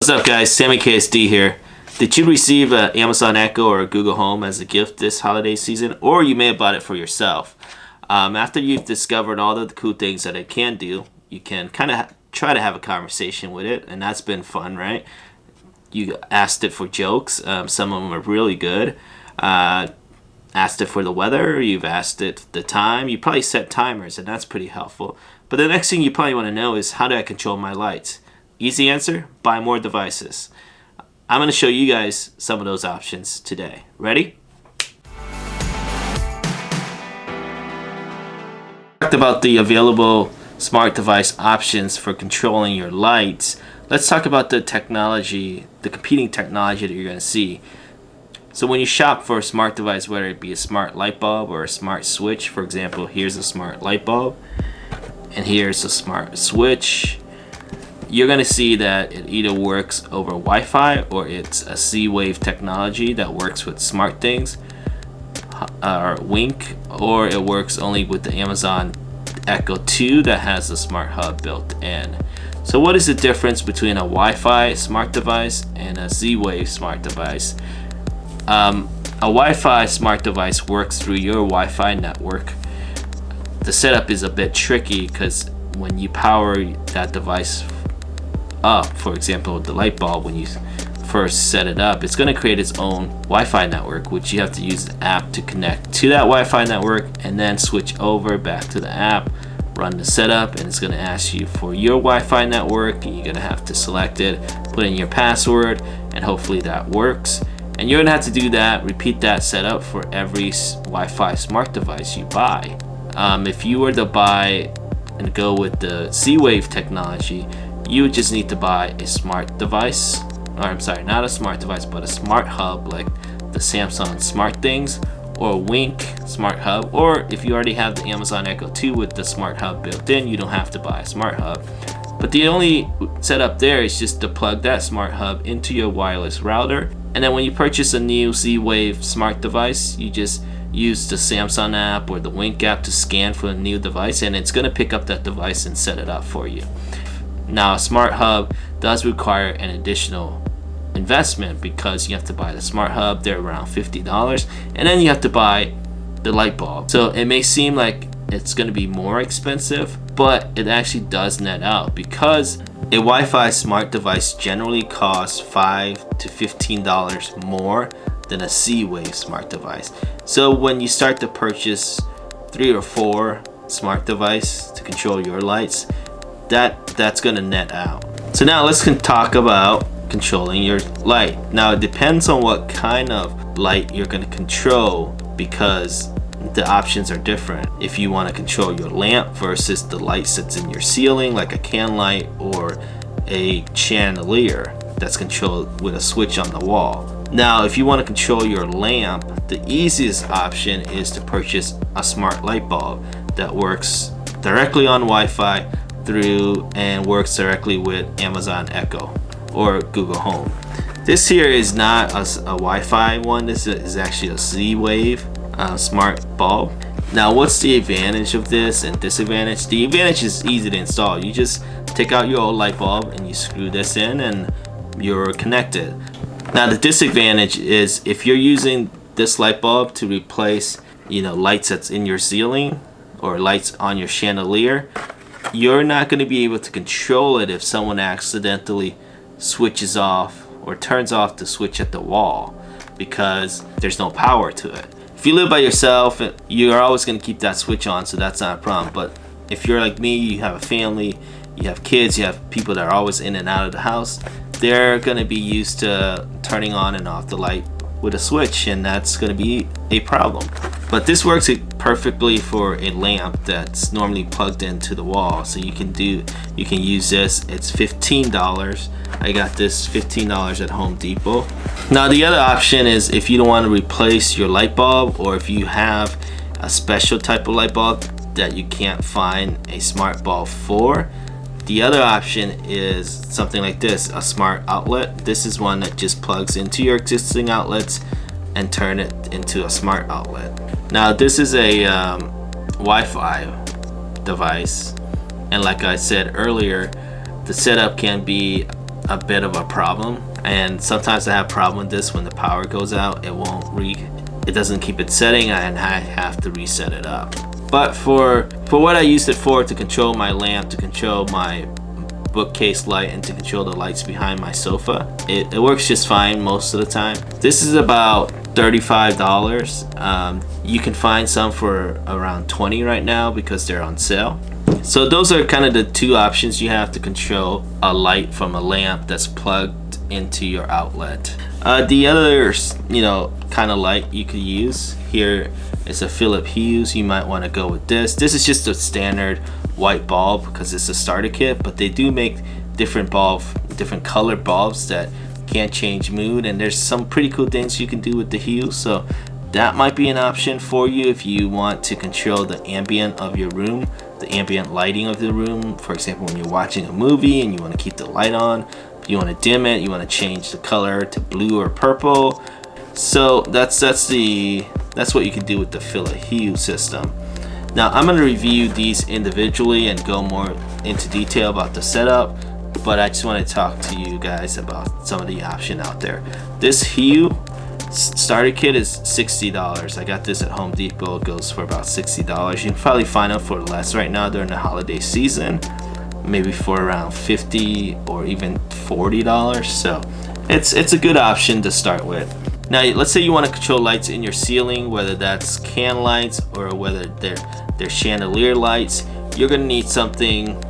What's up guys, Sammy KSD here. Did you receive an Amazon Echo or a Google Home as a gift this holiday season? Or you may have bought it for yourself. After you've discovered all of the cool things that it can do, you can kind of try to have a conversation with it, and that's been fun, right? You asked it for jokes, some of them are really good. Asked it for the weather, you've asked it the time, you probably set timers, and that's pretty helpful. But the next thing you probably want to know is, how do I control my lights? Easy answer, buy more devices. I'm going to show you guys some of those options today. Ready? Talked about the available smart device options for controlling your lights. Let's talk about the technology, the competing technology that you're going to see. So when you shop for a smart device, whether it be a smart light bulb or a smart switch, for example, here's a smart light bulb and here's a smart switch, you're going to see that it either works over Wi-Fi or it's a Z-Wave technology that works with smart things, or Wink, or it works only with the Amazon Echo 2 that has a smart hub built in. So what is the difference between a Wi-Fi smart device and a Z-Wave smart device? A Wi-Fi smart device works through your Wi-Fi network. The setup is a bit tricky because when you power that device up, for example the light bulb, when you first set it up, it's going to create its own Wi-Fi network, which you have to use the app to connect to that Wi-Fi network and then switch over back to the app, run the setup, and it's going to ask you for your Wi-Fi network, and you're going to have to select it, put in your password, and hopefully that works. And you're going to have to do that, repeat that setup for every Wi-Fi smart device you buy. If you were to buy and go with the Z-Wave technology, you would just need to buy a smart device, or I'm sorry, not a smart device, but a smart hub like the Samsung Smart Things or a Wink smart hub, or if you already have the Amazon Echo 2 with the smart hub built in, you don't have to buy a smart hub. But the only setup there is just to plug that smart hub into your wireless router, and then when you purchase a new Z-Wave smart device, you just use the Samsung app or the Wink app to scan for a new device, and it's going to pick up that device and set it up for you. Now a smart hub does require an additional investment because you have to buy the smart hub, they're around $50, and then you have to buy the light bulb. So it may seem like it's going to be more expensive, but it actually does net out because a Wi-Fi smart device generally costs $5 to $15 more than a Z-Wave smart device. So when you start to purchase 3 or 4 smart devices to control your lights, that's going to net out. So now let's talk about controlling your light. Now it depends on what kind of light you're going to control because the options are different. If you want to control your lamp versus the light that's in your ceiling, like a can light or a chandelier that's controlled with a switch on the wall. Now if you want to control your lamp, the easiest option is to purchase a smart light bulb that works directly on Wi-Fi through and works directly with Amazon Echo or Google Home. This here is not a Wi-Fi one, this is actually a Z-Wave smart bulb. Now what's the advantage of this and disadvantage? The advantage is easy to install. You just take out your old light bulb and you screw this in and you're connected. Now the disadvantage is if you're using this light bulb to replace lights that's in your ceiling or lights on your chandelier, you're not going to be able to control it if someone accidentally switches off or turns off the switch at the wall because there's no power to it. If you live by yourself, you're always going to keep that switch on, so that's not a problem. But if you're like me, you have a family, you have kids, you have people that are always in and out of the house, they're going to be used to turning on and off the light with a switch, and that's going to be a problem. But this works perfectly for a lamp that's normally plugged into the wall, so you can use this. It's $15. I got this $15 at Home Depot. Now the other option is if you don't want to replace your light bulb, or if you have a special type of light bulb that you can't find a smart bulb for, the other option is something like this, a smart outlet. This is one that just plugs into your existing outlets and turn it into a smart outlet. Now this is a Wi-Fi device, and like I said earlier, the setup can be a bit of a problem, and sometimes I have problem with this. When the power goes out, it doesn't keep it setting, and I have to reset it up. But for what I used it for, to control my lamp, to control my bookcase light, and to control the lights behind my sofa, it works just fine most of the time. This is about $35. You can find some for around $20 right now because they're on sale. So those are kind of the two options you have to control a light from a lamp that's plugged into your outlet. The other, kind of light you could use here is a Philip Hughes. You might want to go with this. This is just a standard white bulb because it's a starter kit, but they do make different color bulbs that can change mood, and there's some pretty cool things you can do with the Hue. So that might be an option for you if you want to control the ambient of your room, the ambient lighting of the room. For example, when you're watching a movie and you want to keep the light on, you want to dim it, you want to change the color to blue or purple. So that's what you can do with the Philip Hue system. Now I'm going to review these individually and go more into detail about the setup, but I just want to talk to you guys about some of the option out there. This Hue starter kit is $60. I got this at Home Depot. It goes for about $60. You can probably find them for less right now during the holiday season, maybe for around $50 or even $40. So it's a good option to start with. Now let's say you want to control lights in your ceiling, whether that's can lights or whether they're chandelier lights. You're gonna need something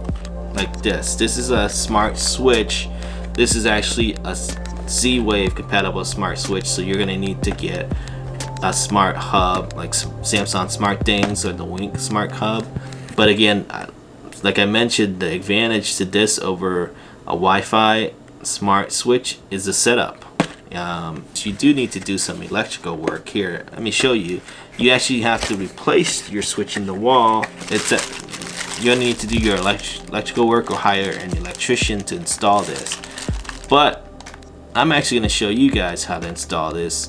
like this. This is a smart switch. This is actually a Z-Wave compatible smart switch, so you're gonna need to get a smart hub like Samsung Smart Things or the Wink Smart Hub. But again, like I mentioned, the advantage to this over a Wi-Fi smart switch is the setup. So you do need to do some electrical work here. Let me show you. You actually have to replace your switch in the wall. You're gonna need to do your electrical work or hire an electrician to install this. But I'm actually gonna show you guys how to install this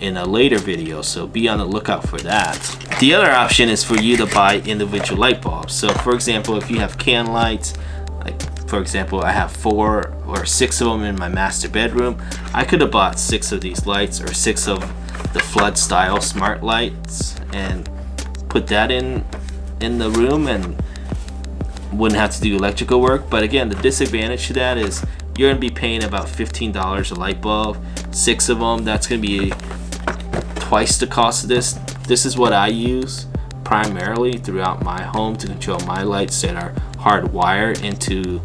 in a later video, so be on the lookout for that. The other option is for you to buy individual light bulbs. So for example, if you have can lights, like for example, I have 4 or 6 of them in my master bedroom, I could have bought 6 of these lights or 6 of the flood style smart lights and put that in the room and wouldn't have to do electrical work. But again, the disadvantage to that is you're gonna be paying about $15 a light bulb. 6 of them, that's gonna be twice the cost of this. This is what I use primarily throughout my home to control my lights that are hardwired into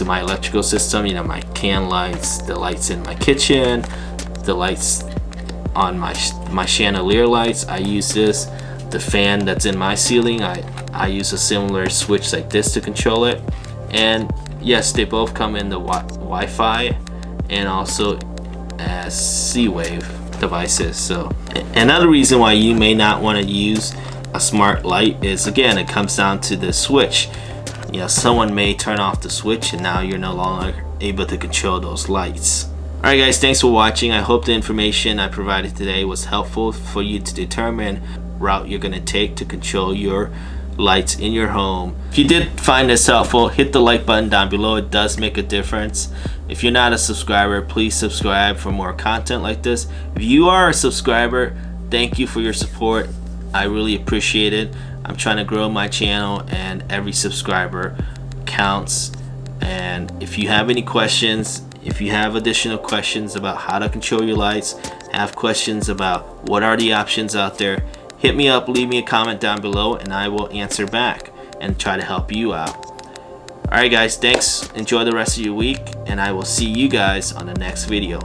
my electrical system. My can lights, the lights in my kitchen, the lights on my chandelier lights. I use this. The fan that's in my ceiling, I use a similar switch like this to control it. And yes, they both come in the Wi-Fi and also as Z-Wave devices. So another reason why you may not want to use a smart light is, again, it comes down to the switch. Someone may turn off the switch and now you're no longer able to control those lights. Alright guys, thanks for watching. I hope the information I provided today was helpful for you to determine route you're going to take to control your lights in your home. If you did find this helpful, hit the like button down below. It does make a difference. If you're not a subscriber, please subscribe for more content like this. If you are a subscriber, thank you for your support. I really appreciate it. I'm trying to grow my channel and every subscriber counts. And if you have any questions, if you have additional questions about how to control your lights, have questions about what are the options out there, hit me up, leave me a comment down below, and I will answer back and try to help you out. Alright guys, thanks. Enjoy the rest of your week, and I will see you guys on the next video.